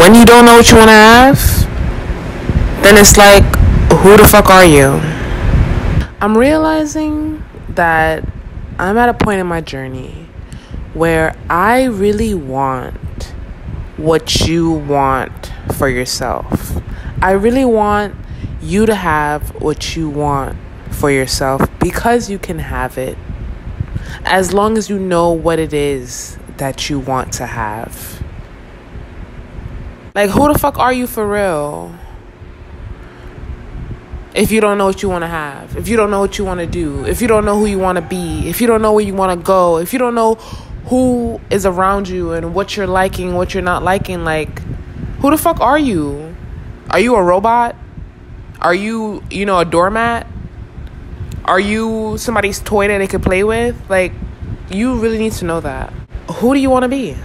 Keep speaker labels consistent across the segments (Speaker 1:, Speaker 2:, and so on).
Speaker 1: when you don't know what you want to have, then it's like, who the fuck are you? I'm realizing that I'm at a point in my journey where I really want what you want for yourself. I really want you to have what you want for yourself, because you can have it as long as you know what it is that you want to have. Like, who the fuck are you for real? If you don't know what you want to have, if you don't know what you want to do, if you don't know who you want to be, if you don't know where you want to go, if you don't know who is around you and what you're liking, what you're not liking, like, who the fuck are you? Are you a robot? Are you, a doormat? Are you somebody's toy that they could play with? Like, you really need to know that. Who do you want to be?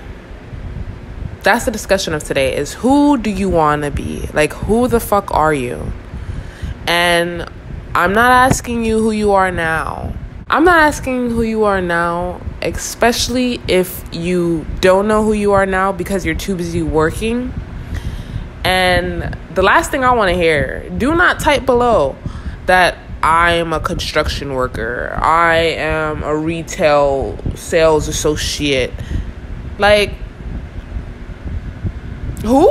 Speaker 1: That's the discussion of today, is who do you want to be? Like, who the fuck are you? And I'm not asking you who you are now. I'm not asking who you are now, especially if you don't know who you are now because you're too busy working. And the last thing I want to hear, do not type below that I'm a construction worker, I am a retail sales associate. Like, who?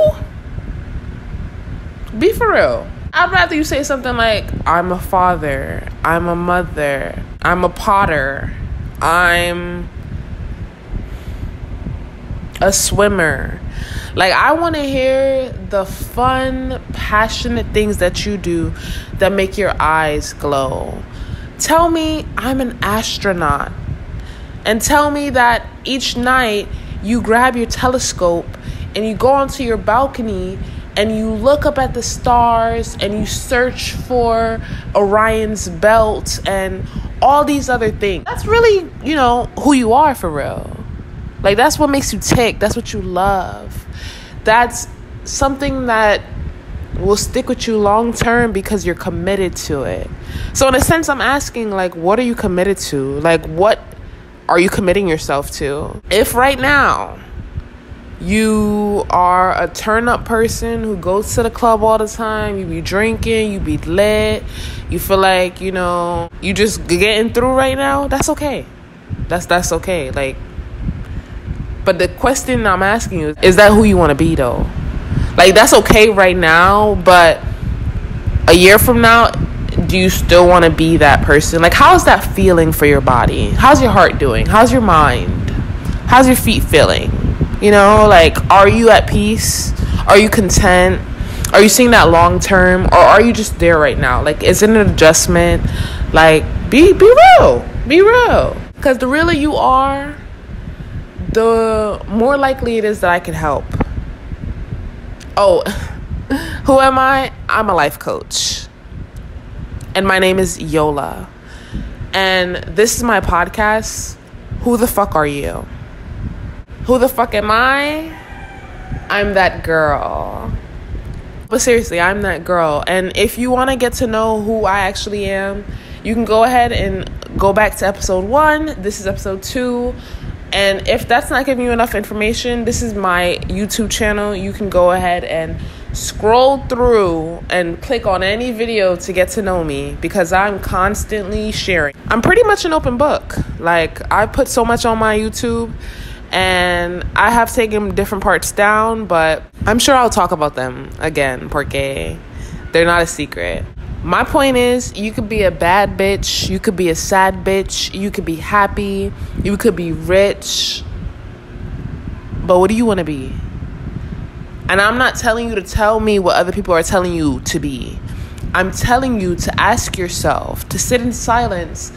Speaker 1: Be for real. I'd rather you say something like, I'm a father, I'm a mother, I'm a potter, I'm a swimmer. Like, I want to hear the fun, passionate things that you do that make your eyes glow. Tell me I'm an astronaut. And tell me that each night you grab your telescope and you go onto your balcony and you look up at the stars and you search for Orion's belt and all these other things. That's really, who you are for real. Like, that's what makes you tick. That's what you love. That's something that will stick with you long term because you're committed to it. So in a sense, I'm asking, like, what are you committed to? Like, what are you committing yourself to? If right now you are a turn-up person who goes to the club all the time, you be drinking, you be lit, you feel like, you just getting through right now, that's okay. That's okay. Like, but the question I'm asking you is that who you want to be, though? Like, that's okay right now, but a year from now, do you still want to be that person? Like, how's that feeling for your body? How's your heart doing? How's your mind? How's your feet feeling? Like, are you at peace? Are you content? Are you seeing that long term? Or are you just there right now? Like, is it an adjustment? Like, be real. Be real. Because the realer you are, the more likely it is that I can help. Oh, who am I? I'm a life coach. And my name is Yola. And this is my podcast, Who the Fuck Are You? Who the fuck am I? I'm that girl. But seriously, I'm that girl. And if you want to get to know who I actually am, you can go ahead and go back to episode 1. This is episode 2. And if that's not giving you enough information, this is my YouTube channel. You can go ahead and scroll through and click on any video to get to know me, because I'm constantly sharing. I'm pretty much an open book. Like, I put so much on my YouTube, and I have taken different parts down, but I'm sure I'll talk about them again, porque they're not a secret. My point is, you could be a bad bitch, you could be a sad bitch, you could be happy, you could be rich, but what do you want to be? And I'm not telling you to tell me what other people are telling you to be. I'm telling you to ask yourself, to sit in silence,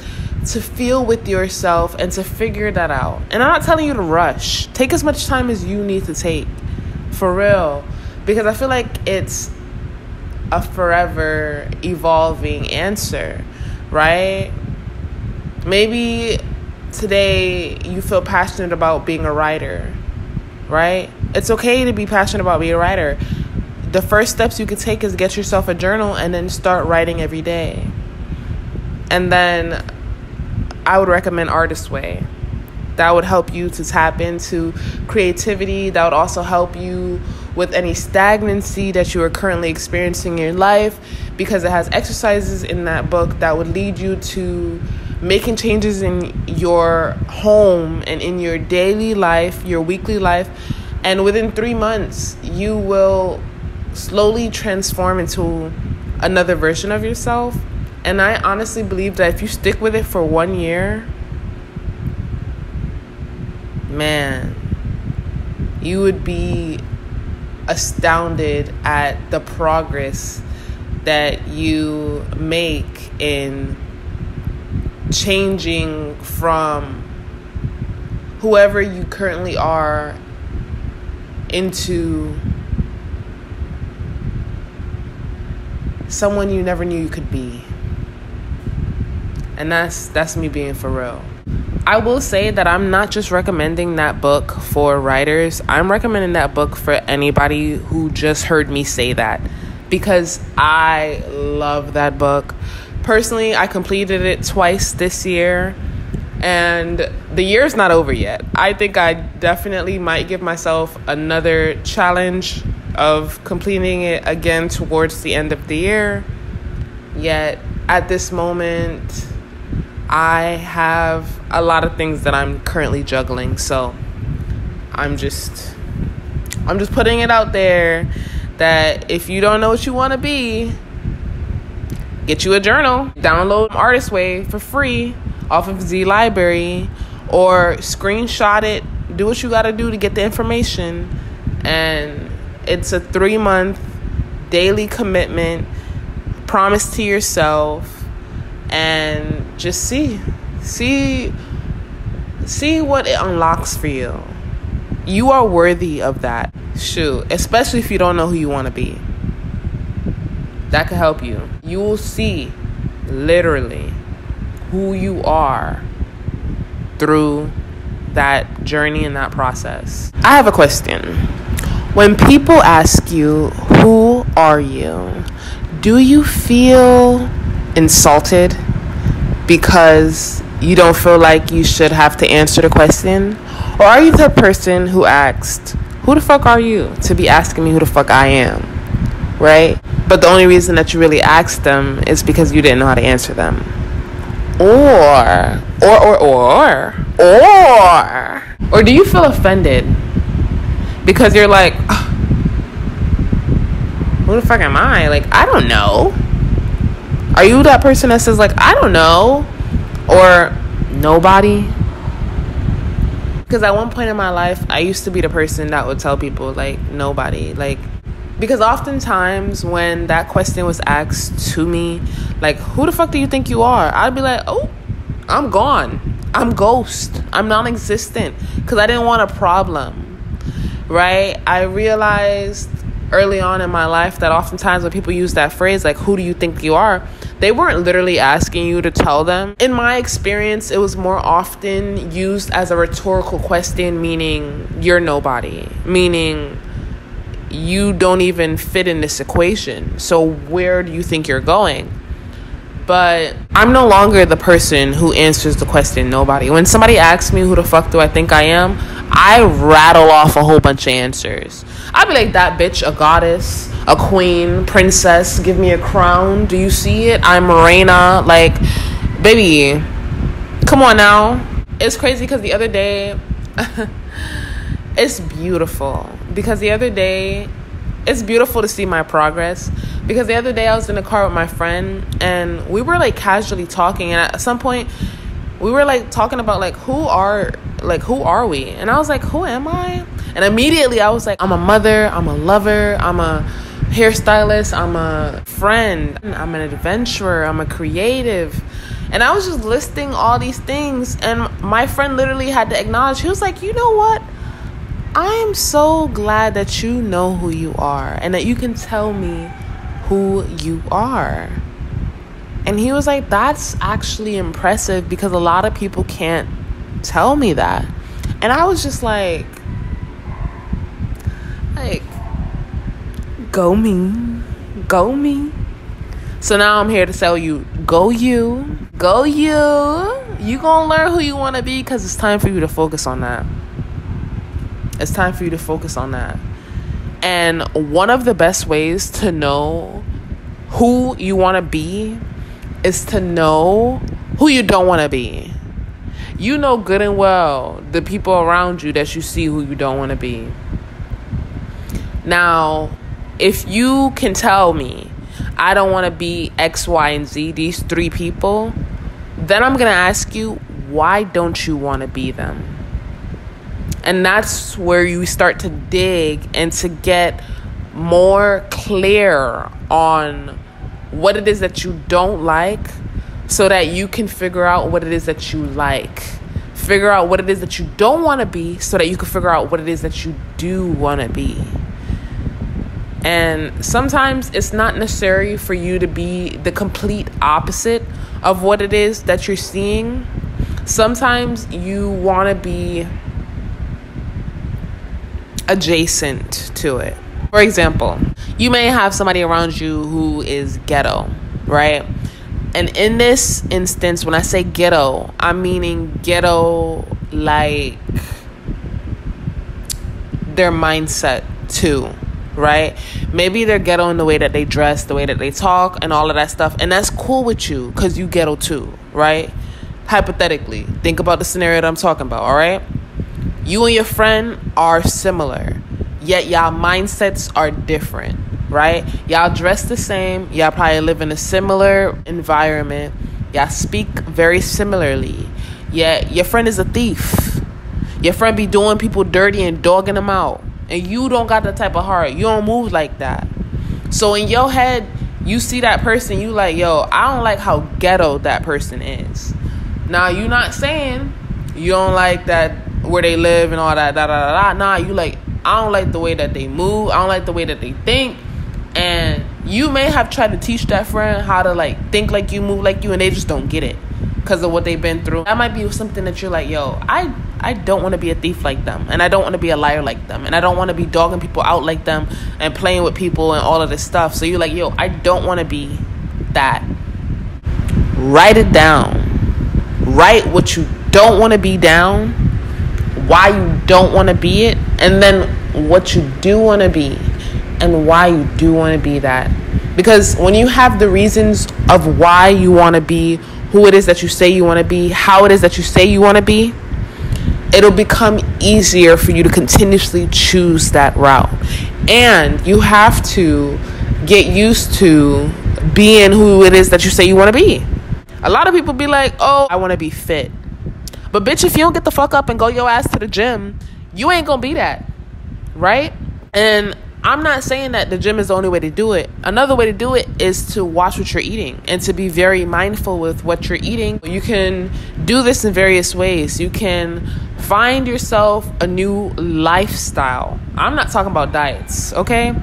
Speaker 1: to feel with yourself, and to figure that out. And I'm not telling you to rush. Take as much time as you need to take, for real, because I feel like it's a forever evolving answer, right? Maybe today you feel passionate about being a writer, right? It's okay to be passionate about being a writer. The first steps you could take is get yourself a journal and then start writing every day. And then I would recommend Artist Way. That would help you to tap into creativity. That would also help you with any stagnancy that you are currently experiencing in your life, because it has exercises in that book that would lead you to making changes in your home and in your daily life, your weekly life. And within 3 months, you will slowly transform into another version of yourself. And I honestly believe that if you stick with it for 1 year, man, you would be astounded at the progress that you make in changing from whoever you currently are into someone you never knew you could be. And that's me being for real. I will say that I'm not just recommending that book for writers. I'm recommending that book for anybody who just heard me say that, because I love that book. Personally, I completed it twice this year, and the year's not over yet. I think I definitely might give myself another challenge of completing it again towards the end of the year. Yet, at this moment, I have a lot of things that I'm currently juggling, so I'm just putting it out there that if you don't know what you want to be, get you a journal, download Artist Way for free off of Z Library, or screenshot it, do what you got to do to get the information. And it's a 3-month daily commitment, promise to yourself, and just see what it unlocks for you. You are worthy of that. Shoot, especially if you don't know who you want to be. That could help you. You will see literally who you are through that journey and that process. I have a question. When people ask you, who are you? Do you feel insulted because you don't feel like you should have to answer the question? Or are you the person who asked, who the fuck are you to be asking me who the fuck I am? Right? But the only reason that you really asked them is because you didn't know how to answer them. Or do you feel offended because you're like, oh, who the fuck am I? Like, I don't know. Are you that person that says, like, I don't know? Or nobody? Because at one point in my life, I used to be the person that would tell people, like, nobody. Like, because oftentimes when that question was asked to me, like, who the fuck do you think you are? I'd be like, oh, I'm gone. I'm ghost. I'm non-existent. Because I didn't want a problem, right? I realized early on in my life that oftentimes when people use that phrase, like, who do you think you are? They weren't literally asking you to tell them. In my experience, it was more often used as a rhetorical question, meaning you're nobody, meaning you don't even fit in this equation. So where do you think you're going? But I'm no longer the person who answers the question nobody. When somebody asks me who the fuck do I think I am, I rattle off a whole bunch of answers. I'd be like, that bitch, a goddess, a queen, princess, give me a crown. Do you see it? I'm Reina. Like, baby, come on now. It's crazy because the other day, it's beautiful. Because the other day, it's beautiful to see my progress. Because the other day I was in the car with my friend and we were like casually talking. And at some point, we were like talking about like, who are we? And I was like, who am I? And immediately I was like, I'm a mother, I'm a lover, I'm a hairstylist, I'm a friend, I'm an adventurer, I'm a creative. And I was just listing all these things. And my friend literally had to acknowledge, he was like, you know what? I am so glad that you know who you are and that you can tell me who you are. And he was like, that's actually impressive because a lot of people can't tell me that. And I was just like, go me. So now I'm here to tell you, go you. You gonna learn who you want to be because it's time for you to focus on that. It's time for you to focus on that. And one of the best ways to know who you want to be is to know who you don't want to be. You know good and well the people around you that you see who you don't want to be. Now, if you can tell me I don't want to be X, Y, and Z, these 3 people, then I'm going to ask you, why don't you want to be them? And that's where you start to dig and to get more clear on what it is that you don't like, so that you can figure out what it is that you like. Figure out what it is that you don't want to be, so that you can figure out what it is that you do want to be. And sometimes it's not necessary for you to be the complete opposite of what it is that you're seeing. Sometimes you want to be adjacent to it. For example, you may have somebody around you who is ghetto, right? And in this instance, when I say ghetto, I'm meaning ghetto like their mindset too, right? Maybe they're ghetto in the way that they dress, the way that they talk, and all of that stuff. And that's cool with you because you ghetto too, right? Hypothetically, think about the scenario that I'm talking about, all right? You and your friend are similar, yet y'all mindsets are different, right? Y'all dress the same. Y'all probably live in a similar environment. Y'all speak very similarly, yet your friend is a thief. Your friend be doing people dirty and dogging them out. And you don't got that type of heart. You don't move like that. So in your head, you see that person, you like, yo, I don't like how ghetto that person is. Now, you not saying you don't like that where they live and all that, Nah, you like, I don't like the way that they move. I don't like the way that they think. And you may have tried to teach that friend how to like think like you, move like you, and they just don't get it because of what they've been through. That might be something that you're like, yo, I don't want to be a thief like them, and I don't want to be a liar like them, and I don't want to be dogging people out like them and playing with people and all of this stuff. So you're like, yo, I don't want to be that. Write it down. Write what you don't want to be down, why you don't want to be it, and then what you do want to be and why you do want to be that. Because when you have the reasons of why you want to be who it is that you say you want to be, how it is that you say you want to be, it'll become easier for you to continuously choose that route. And you have to get used to being who it is that you say you want to be. A lot of people be like, oh, I want to be fit. But bitch, if you don't get the fuck up and go your ass to the gym, you ain't gonna be that, right? And I'm not saying that the gym is the only way to do it. Another way to do it is to watch what you're eating and to be very mindful with what you're eating. You can do this in various ways. You can find yourself a new lifestyle. I'm not talking about diets, okay?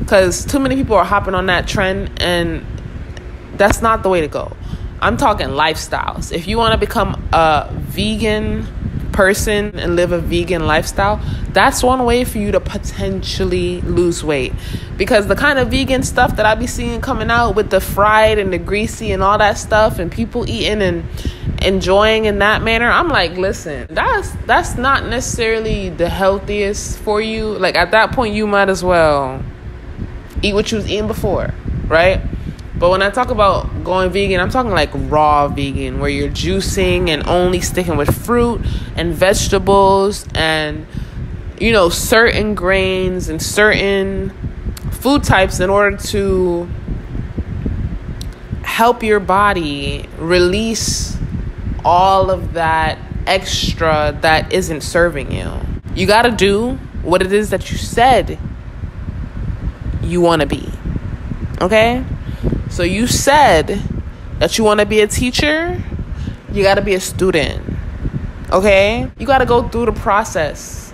Speaker 1: Because too many people are hopping on that trend, and that's not the way to go. I'm talking lifestyles. If you want to become a vegan person and live a vegan lifestyle, that's one way for you to potentially lose weight. Because the kind of vegan stuff that I be seeing coming out with the fried and the greasy and all that stuff, and people eating and enjoying in that manner, I'm like, listen, that's not necessarily the healthiest for you. Like, at that point, you might as well eat what you was eating before, right? But when I talk about going vegan, I'm talking like raw vegan, where you're juicing and only sticking with fruit and vegetables and, you know, certain grains and certain food types in order to help your body release all of that extra that isn't serving you. You got to do what it is that you said you want to be. Okay? So you said that you want to be a teacher. You got to be a student. Okay? You got to go through the process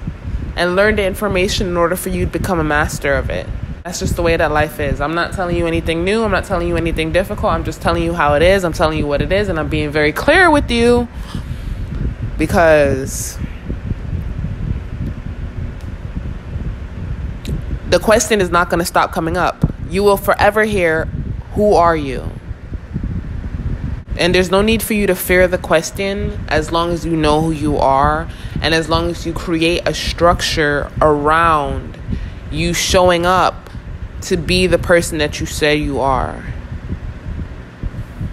Speaker 1: and learn the information in order for you to become a master of it. That's just the way that life is. I'm not telling you anything new. I'm not telling you anything difficult. I'm just telling you how it is. I'm telling you what it is. And I'm being very clear with you because the question is not going to stop coming up. You will forever hear, who are you? And there's no need for you to fear the question as long as you know who you are and as long as you create a structure around you showing up to be the person that you say you are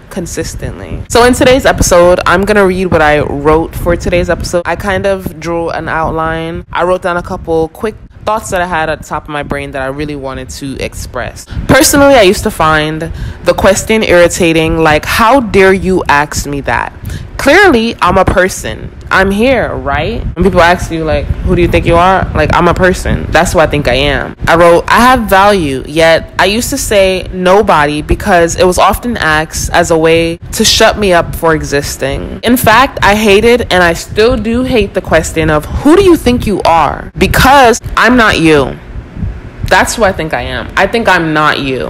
Speaker 1: consistently. So in today's episode, I'm gonna read what I wrote for today's episode. I kind of drew an outline. I wrote down a couple quick thoughts that I had at the top of my brain that I really wanted to express. Personally, I used to find the question irritating, like, how dare you ask me that? Clearly, I'm a person. I'm here, right? When people ask you, like, who do you think you are? Like, I'm a person. That's who I think I am. I wrote, I have value, yet I used to say nobody because it was often asked as a way to shut me up for existing. In fact, I hated and I still do hate the question of who do you think you are? Because I'm not you. That's who I think I am. I think I'm not you.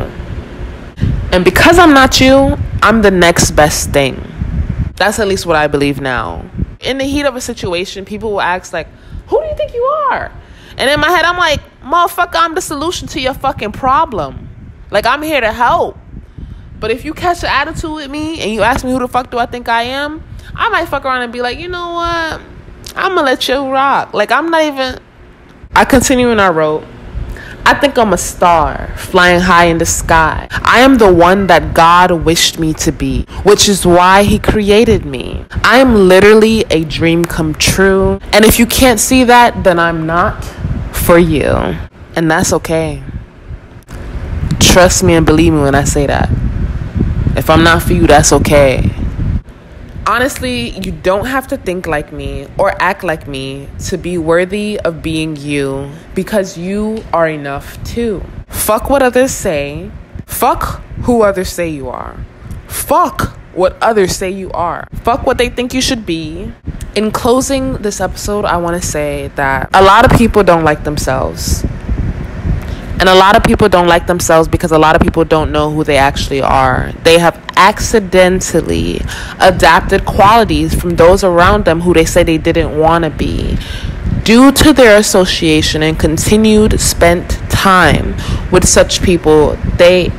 Speaker 1: And because I'm not you, I'm the next best thing. That's at least what I believe now. In the heat of a situation, people will ask, like, who do you think you are? And in my head, I'm like, motherfucker, I'm the solution to your fucking problem. Like, I'm here to help. But if you catch an attitude with me and you ask me who the fuck do I think I am, I might fuck around and be like, you know what? I'm gonna let you rock. Like, I'm not even... I continue and I wrote, I think I'm a star flying high in the sky. I am the one that God wished me to be, which is why he created me. I am literally a dream come true. And if you can't see that, then I'm not for you. And that's okay. Trust me and believe me when I say that. If I'm not for you, that's okay. Honestly, you don't have to think like me or act like me to be worthy of being you, because you are enough too. Fuck what others say. Fuck who others say you are. Fuck what others say you are. Fuck what they think you should be. In closing this episode, I want to say that a lot of people don't like themselves. And a lot of people don't like themselves because a lot of people don't know who they actually are. They have accidentally adapted qualities from those around them who they say they didn't want to be. Due to their association and continued spent time with such people, they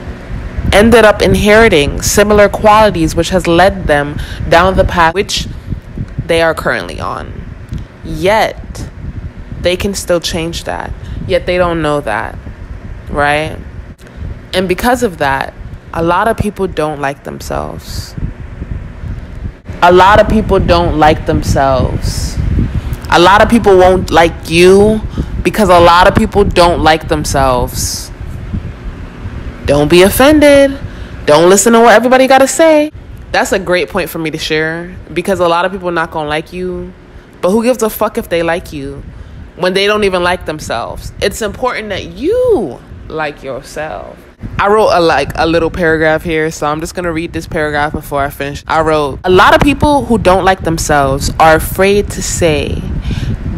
Speaker 1: ended up inheriting similar qualities, which has led them down the path which they are currently on. Yet, they can still change that. Yet they don't know that. Right? And because of that, a lot of people don't like themselves. A lot of people don't like themselves. A lot of people won't like you because a lot of people don't like themselves. Don't be offended. Don't listen to what everybody got to say. That's a great point for me to share, because a lot of people are not going to like you. But who gives a fuck if they like you when they don't even like themselves? It's important that you like yourself. I wrote a little paragraph here, so I'm just gonna read this paragraph before I finish. I wrote, a lot of people who don't like themselves are afraid to say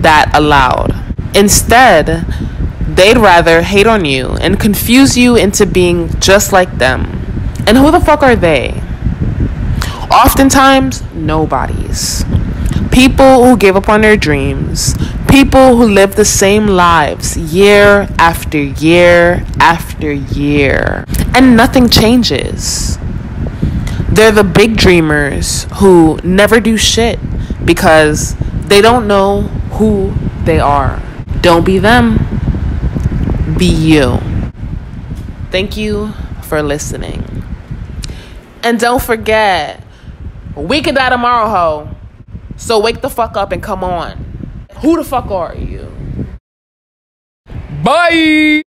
Speaker 1: that aloud. Instead, they'd rather hate on you and confuse you into being just like them. And who the fuck are they? Oftentimes, nobodies. People who give up on their dreams. People who live the same lives year after year after year. And nothing changes. They're the big dreamers who never do shit because they don't know who they are. Don't be them. Be you. Thank you for listening. And don't forget, we could die tomorrow, ho. So wake the fuck up and come on. Who the fuck are you? Bye.